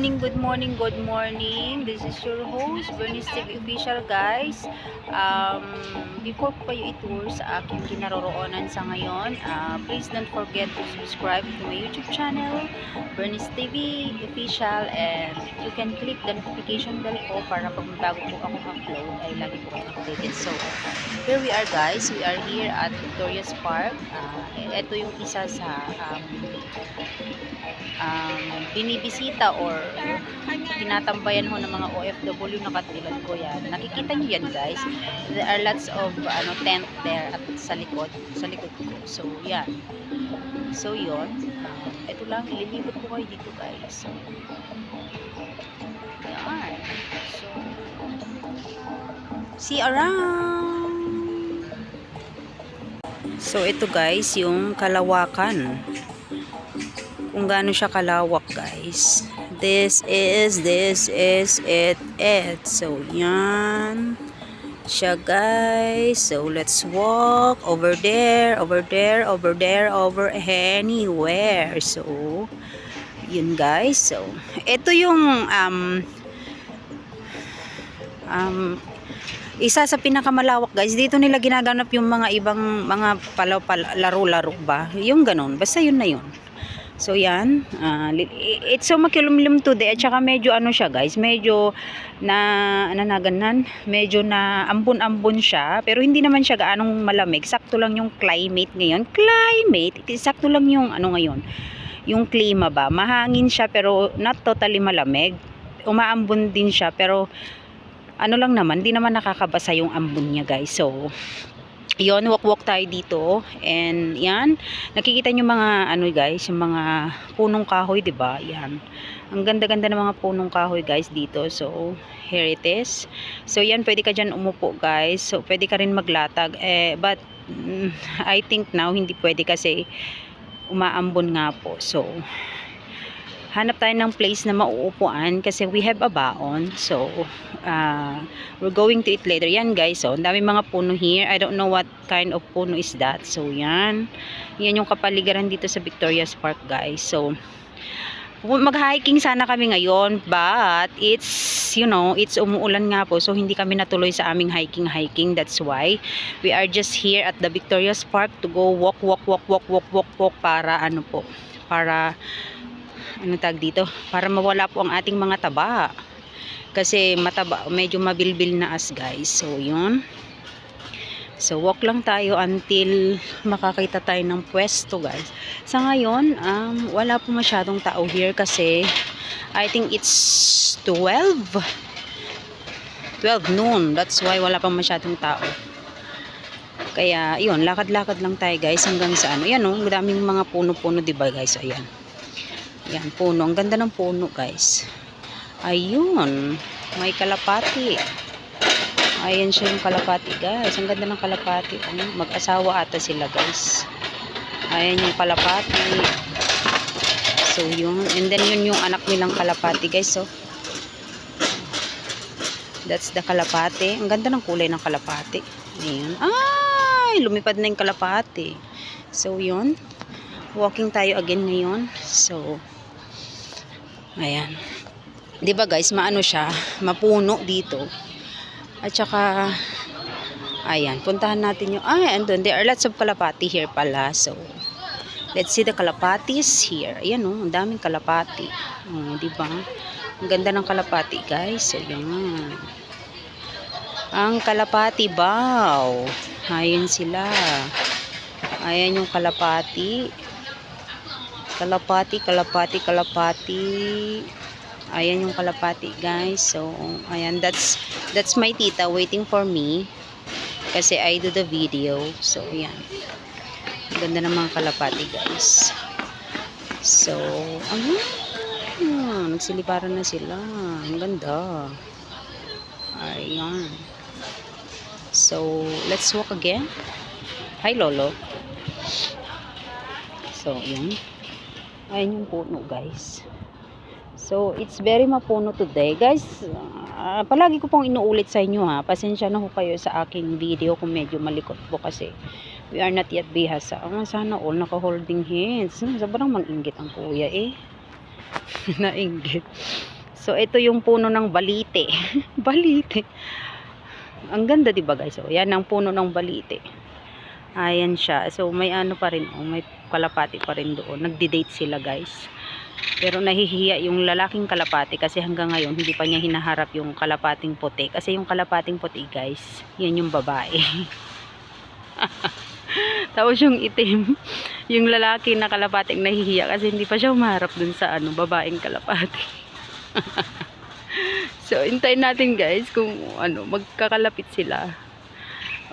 morning, good morning, good morning. This is your host, Bernice TV Official, guys. Before ko kayo i-tour sa aking kinaroroonan sa ngayon, please don't forget to subscribe to my YouTube channel, Bernice TV Official, and you can click the notification bell po para pag bago po akong upload ay lagi po kayong updated. So, here we are, guys. We are here at Victoria's Park. Ito yung isa sa binibisita or tinatambayan ho ng mga OFW na katulad ko yan. Nakikita nyo yan, guys. There are lots of tent there at sa likod ko. So, yan. So, yun. Ito lang, ililibot ko kayo dito, guys. So, yan. So, see around. So, ito, guys, yung kalawakan. Kung gaano siya kalawak, guys. This is it. So, yan siya, guys. So, let's walk over there, over anywhere. So, yun, guys. So, ito yung isa sa pinakamalawak, guys. Dito nila ginaganap yung mga ibang mga laro-laro ba. Yung ganun. Basta yun na yun. So, yan. It's so makulumlum today. At saka medyo siya, guys. Medyo medyo na ambon-ambon siya. Pero hindi naman siya gaanong malamig. Sakto lang yung climate ngayon. Sakto lang yung ngayon. Yung klima ba. Mahangin siya pero not totally malamig. Umaambon din siya pero lang naman. Hindi naman nakakabasa yung ambon niya, guys. So, yon, walk tayo dito, and yan, nakikita nyo mga guys, yung mga punong kahoy, diba? Yan, ang ganda-ganda ng mga punong kahoy, guys, dito. So, here it is. So, yan, pwede ka dyan umupo, guys. So, pwede ka rin maglatag, but I think now, hindi pwede kasi umaambon nga po. So, hanap tayo ng place na mauupuan kasi we have a baon. So, we're going to eat later. Yan, guys. So, ang dami mga puno here. I don't know what kind of puno is that. So, yan. Yan yung kapaligiran dito sa Victoria's Park, guys. So, mag-hiking sana kami ngayon. But, it's umuulan nga po. So, hindi kami natuloy sa aming hiking. That's why we are just here at the Victoria's Park to go walk para para mawala po ang ating mga taba kasi mataba, medyo mabilbil na guys. So yun, so walk lang tayo until makakita tayo ng pwesto, guys. Sa ngayon wala po masyadong tao here kasi I think it's 12 noon. That's why wala pa masyadong tao. Kaya yun, lakad-lakad lang tayo, guys, hanggang sa yan, ang daming mga puno-puno, diba, guys? Ayan. Yan, puno. Ang ganda ng puno, guys. Ayun. May kalapati. Ayan siya yung kalapati, guys. Ang ganda ng kalapati. Mag-asawa ata sila, guys. Ayan yung kalapati. So, yun. And then, yun yung anak nilang kalapati, guys. So, that's the kalapati. Ang ganda ng kulay ng kalapati. Ayan. Ay! Lumipad na yung kalapati. So, yun. Walking tayo again ngayon. So, ayan. 'Di ba, guys, siya, mapuno dito. At saka ayan, puntahan natin yung andun, there are lots of kalapati here pala. So, let's see the kalapatis here. Ayan, ang daming kalapati. 'Di ba? Ang ganda ng kalapati, guys. So, yan. Ang kalapati bow. Ayan sila. Ayan yung kalapati. Kalapati. Ayan yung kalapati, guys. So, ayan, that's my tita waiting for me kasi I do the video. So, ayan. Ganda ng mga kalapati, guys. So, ayan. Nagsiliparan na sila. Ang ganda. Ayan. So, let's walk again. Hi, Lolo. So, ayan. Ayan yung puno, guys. So, it's very mapuno today. Guys, palagi ko pong inuulit sa inyo, ha. Pasensya na ho kayo sa aking video kung medyo malikot po kasi we are not yet bihasa. Sana all naka-holding hands. Sobrang mang-inggit ang kuya, eh. Nainggit. So, ito yung puno ng balite. Balite. Ang ganda, diba guys? So, yan ang puno ng balite. Ayan siya. So, may ano pa rin. Oh, may kalapati pa rin doon. Nagdi-date sila guys. Pero nahihiya yung lalaking kalapati kasi hanggang ngayon hindi pa niya hinaharap yung kalapating puti. Kasi yung kalapating puti guys, yan yung babae. Tapos yung itim, yung lalaki na kalapating nahihiya kasi hindi pa siya humarap dun sa ano, babaeng kalapati. So, hintayin natin guys kung ano, magkakalapit sila.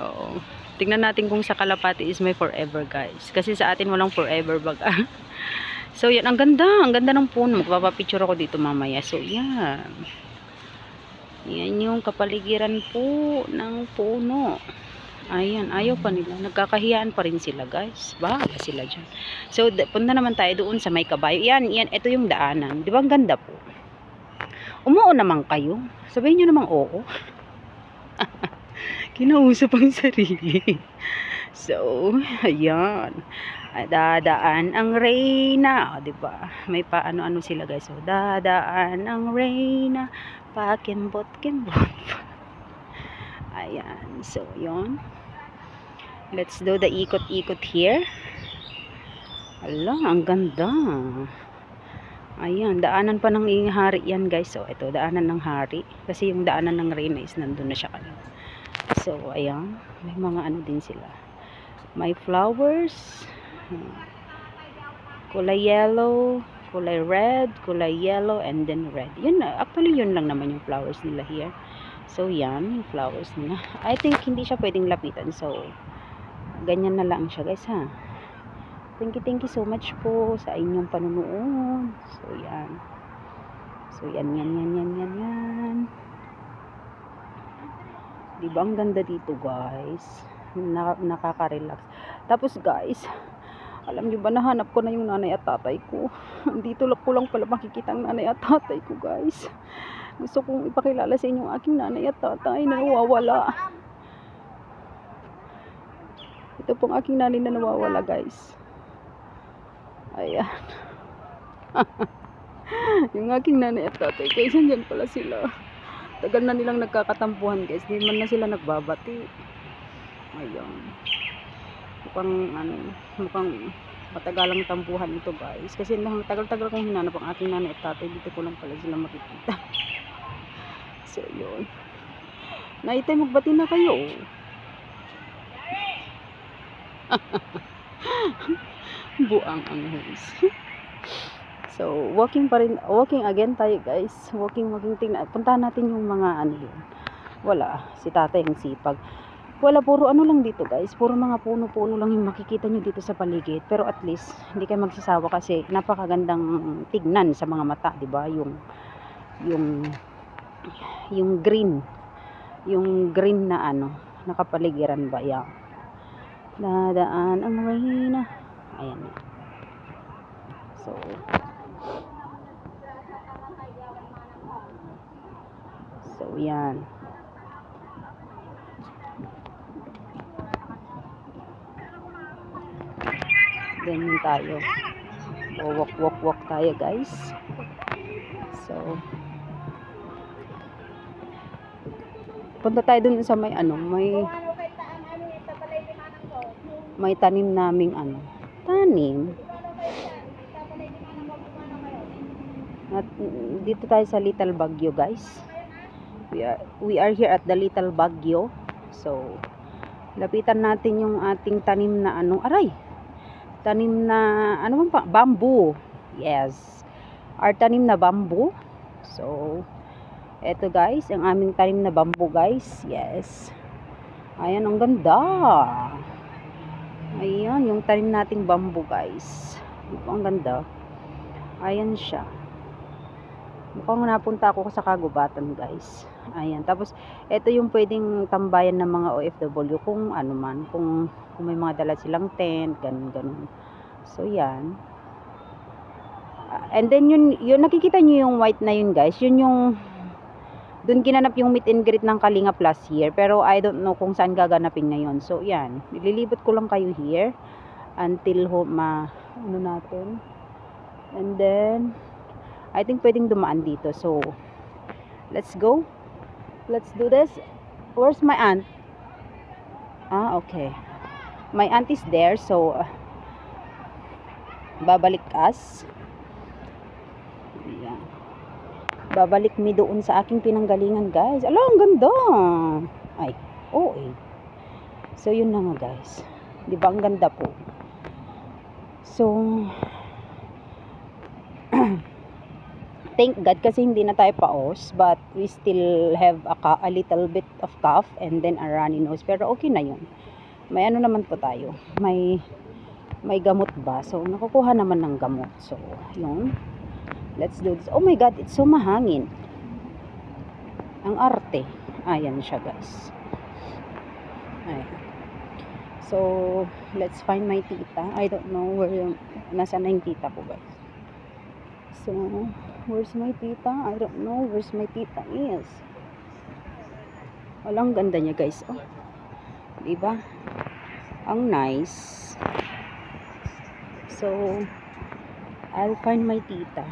Oo. Tingnan natin kung sa kalapati is may forever guys. Kasi sa atin walang forever baga. So, yan. Ang ganda ng puno. Magpapapicture ako dito mamaya. So, yan. Yan yung kapaligiran po ng puno. Ayan. Ayaw pa nila. Nagkakahiyaan pa rin sila guys. Bahala sila dyan. So, punta naman tayo doon sa may kabayo. Yan. Ito yung daanan. Di ba ang ganda po? Umuo naman kayo. Sabihin nyo namang oo. Kinausap ang sarili. So, ayan. Dadaan ang reyna. O, diba? May paano-ano sila guys. So, dadaan ang reyna. Pakimbot-kimbot. Ayan. So, yun. Let's do the ikot-ikot here. Ala, ang ganda. Ayan, daanan pa ng hari yan guys. So, ito, daanan ng hari. Kasi yung daanan ng reyna is nandun na siya kanina. So, ayan. May mga ano din sila. May flowers. Kulay yellow, kulay red, kulay yellow, and then red. Yun, actually, yun lang naman yung flowers nila here. So, yan, yung flowers nila. I think hindi siya pwedeng lapitan. So, ganyan na lang siya guys ha. Thank you so much po sa inyong panunood. So, yan. So, yan. Diba ang ganda dito, guys? Nakaka-relax. Tapos, guys, alam nyo ba, nahanap ko na yung nanay at tatay ko. Dito ko lang pala makikita ang nanay at tatay ko, guys. Gusto kong ipakilala sa inyo ang aking nanay at tatay na nawawala. Ito pong aking nanay na nawawala, guys. Ayan. Yung aking nanay at tatay guys, andyan pala sila. Tagal na nilang nagkakatampuhan guys. Di man na sila nagbabati. Ayan. Mukhang matagalang tampuhan ito guys. Kasi tagal-tagal kong hinanap ang aking nanay at tatay. Dito ko lang pala sila makikita. So yun. Naitay, magbati na kayo. Buang ang host. So, walking again tayo guys. Walking, tingnan. Puntahan natin yung mga ano yun. Wala, si tatay ang sipag. Wala, puro ano lang dito guys. Puro mga puno-puno lang yung makikita nyo dito sa paligid. Pero at least, hindi kayo magsasawa kasi napakagandang tignan sa mga mata, di ba? Yung green. Yung green na ano, nakapaligiran ba? Yan. Dadaan ang reyna. Ayan. So yan. Ganyan tayo. Walk tayo guys. So punta tayo dun sa may ano, may tanim naming ano. Tanim. At dito tayo sa Little Baguio guys. We are here at the Little Baguio. So lapitan natin yung ating tanim na ano, tanim na ano pa, bamboo. Yes, our tanim na bamboo. So eto guys, ang aming tanim na bamboo guys. Yes, ayan, ang ganda. Ayan yung tanim nating bamboo guys. Ang ganda. Ayan siya. Mukhang napunta ako sa kagubatan guys. Ayan, tapos ito yung pwedeng tambayan ng mga OFW kung ano man, kung may mga dala silang tent, ganun. So yan. And then yun nakikita nyo yung white na yun guys, yun yung dun ginanap yung meet and greet ng Kalinga Plus here, pero I don't know kung saan gaganapin ngayon. So yan, nililibot ko lang kayo here until ano natin. And then I think pwedeng dumaan dito. So, let's go. Let's do this. Where's my aunt? Okay. My aunt is there. So, babalik us. Ayan. Babalik mi doon sa aking pinanggalingan, guys. Ala, ang ganda. Ay, So, yun na nga, guys. Di ba, ang ganda po. So, thank God kasi hindi na tayo paos, but we still have a little bit of cough and then a runny nose. Pero okay na yun. May ano naman po tayo. May gamot ba? So, nakukuha naman ng gamot. So, yun. Let's do this. Oh my God, it's so mahangin. Ang arte. Ayan siya, guys. Ayan. So, let's find my tita. I don't know where nasaan na yung tita ko, guys. So, where's my tita? I don't know where's my tita is. Walang ganda niya, guys. Oh. Diba? Ang nice. So, I'll find my tita.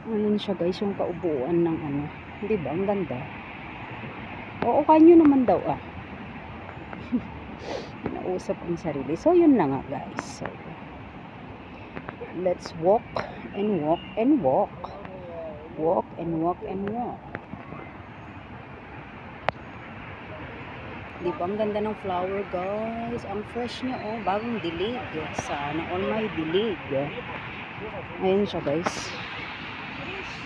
Ayun siya, guys, yung kaubuan ng ano. Diba? Ang ganda. Oo, kanyo naman daw, Nausap ang sarili. So, yun na nga, guys. So, let's walk and walk and walk. Walk and walk and walk. Diba, ang ganda ng flower, guys. Ang fresh niya, bagong dilig. Sana all may dilig. Ayun siya, guys.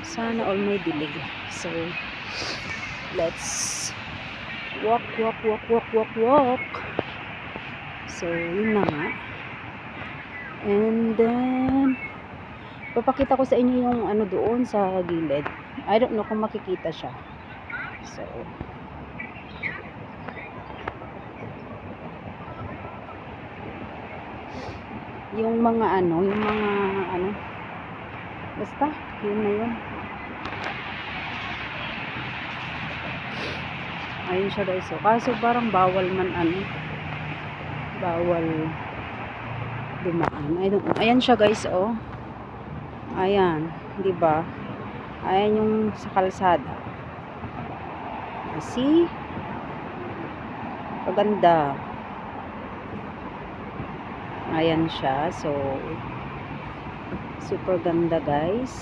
Sana all may dilig. So, let's walk, walk, walk, walk, walk, walk. So, yun na nga. And then, papakita ko sa inyo yung ano doon sa gilid. I don't know kung makikita siya. So, yung mga ano, basta, yun na yun. Ayun siya, guys. So, kaso parang bawal man bawal dumaan. I don't know. Ayan siya, guys, Ayan, 'di ba? Ayan yung sa kalsada. See? Paganda. Ayan siya. So, super ganda, guys,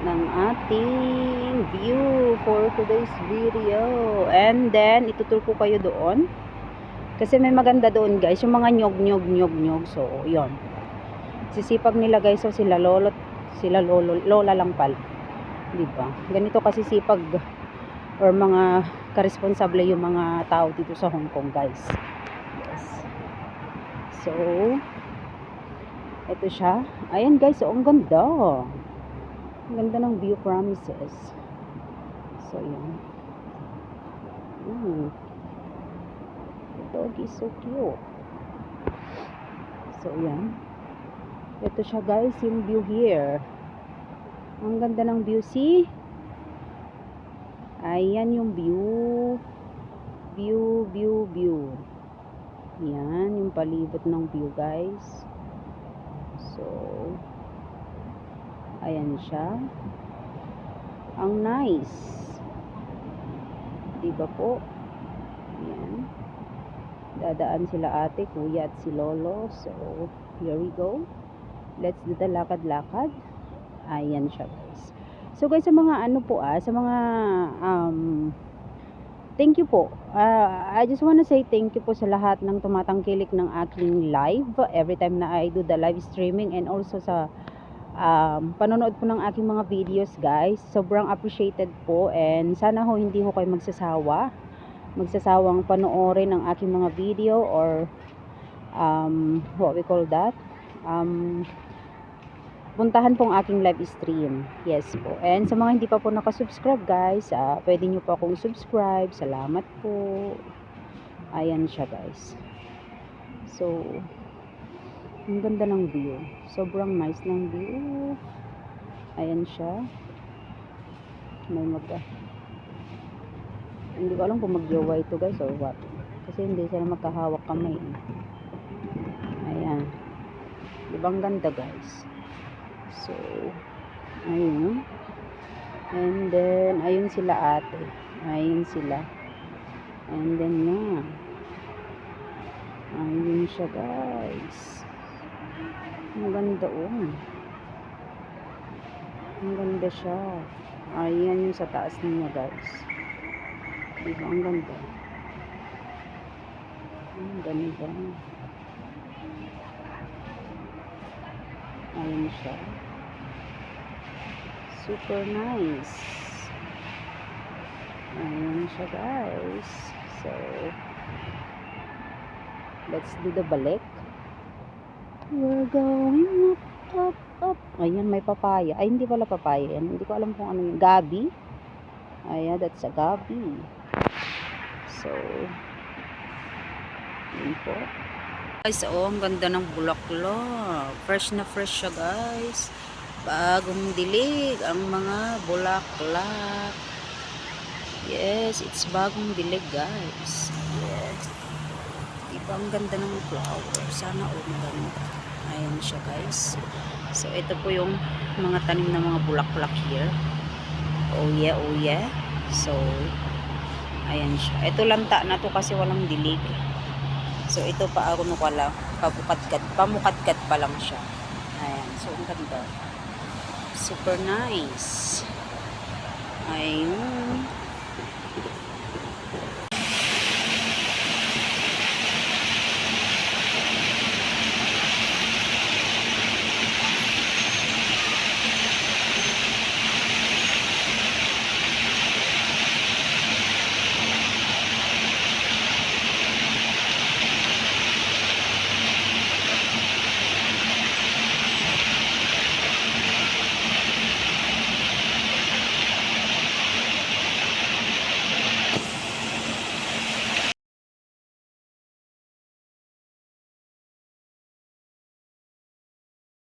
ng ating view for today's video. And then, itutur ko kayo doon. Kasi may maganda doon, guys. Yung mga nyog. So, yun. Sisipag nila, guys. So, sila lola lang pala. Diba? Ganito kasi sipag or mga karesponsable yung mga tao dito sa Hong Kong, guys. Yes. So, ito siya. Ayan, guys. So, ang ganda. Ang ganda ng view, promises. So, yun. The dog is so cute. So, yan. Ito siya, guys, yung view here. Ang ganda ng view, see? Ayan yung view. View. Yan, yung palibot ng view, guys. So, ayan siya. Ang nice. Diba po? Ayan. Dadaan sila ate, kuya at si lolo. So, here we go. Let's do the lakad-lakad. Ayan siya, guys. So, guys, sa mga sa mga thank you po. I just wanna say thank you po sa lahat ng tumatangkilik ng aking live every time na I do the live streaming, and also sa panonood po ng aking mga videos, guys. Sobrang appreciated po, and sana hindi kayo magsasawang panoorin ang aking mga video, or what we call that, puntahan po ang aking live stream. Yes po. And sa mga hindi pa po nakasubscribe, guys, pwede nyo po akong subscribe. Salamat po. Ayan siya, guys. So, ang ganda ng view. Sobrang nice ng view. Ayan siya. Hindi ko alam kung mag-jowa ito, guys, or what. Kasi hindi sila magkahawak kamay. Ayan. Diba ang ganda, guys? So, ayun. And then, ayun sila ate. Ayun sila. And then, yan. Ayun siya, guys. Ang ganda, oh. Ang ganda siya. Ayan yung sa taas niya, guys. Diba, ang ganda. Ang ganda. Ayun siya. Super nice. Ayun siya, guys. So, let's do the balik. We're going up, up, up. Ayan, may papaya. Ay, hindi pala papaya yan. Hindi ko alam kung ano yung gabi. Ayan, that's a gabi. So, yun po. Guys, oh, ang ganda ng bulaklak. Fresh na fresh siya, guys. Bagong dilig ang mga bulaklak. Yes, it's bagong dilig, guys. Yes. Diba, ang ganda ng flower. Sana all maganda. Ayan siya, guys. So, ito po yung mga tanim ng mga bulaklak here. Oh yeah, oh yeah. So, ayan siya. Ito lanta na to kasi walang dilig. So, ito pa ako pala, pamukadkad pa lang siya. Ayan. So, ang ganda. Super nice. Ayun.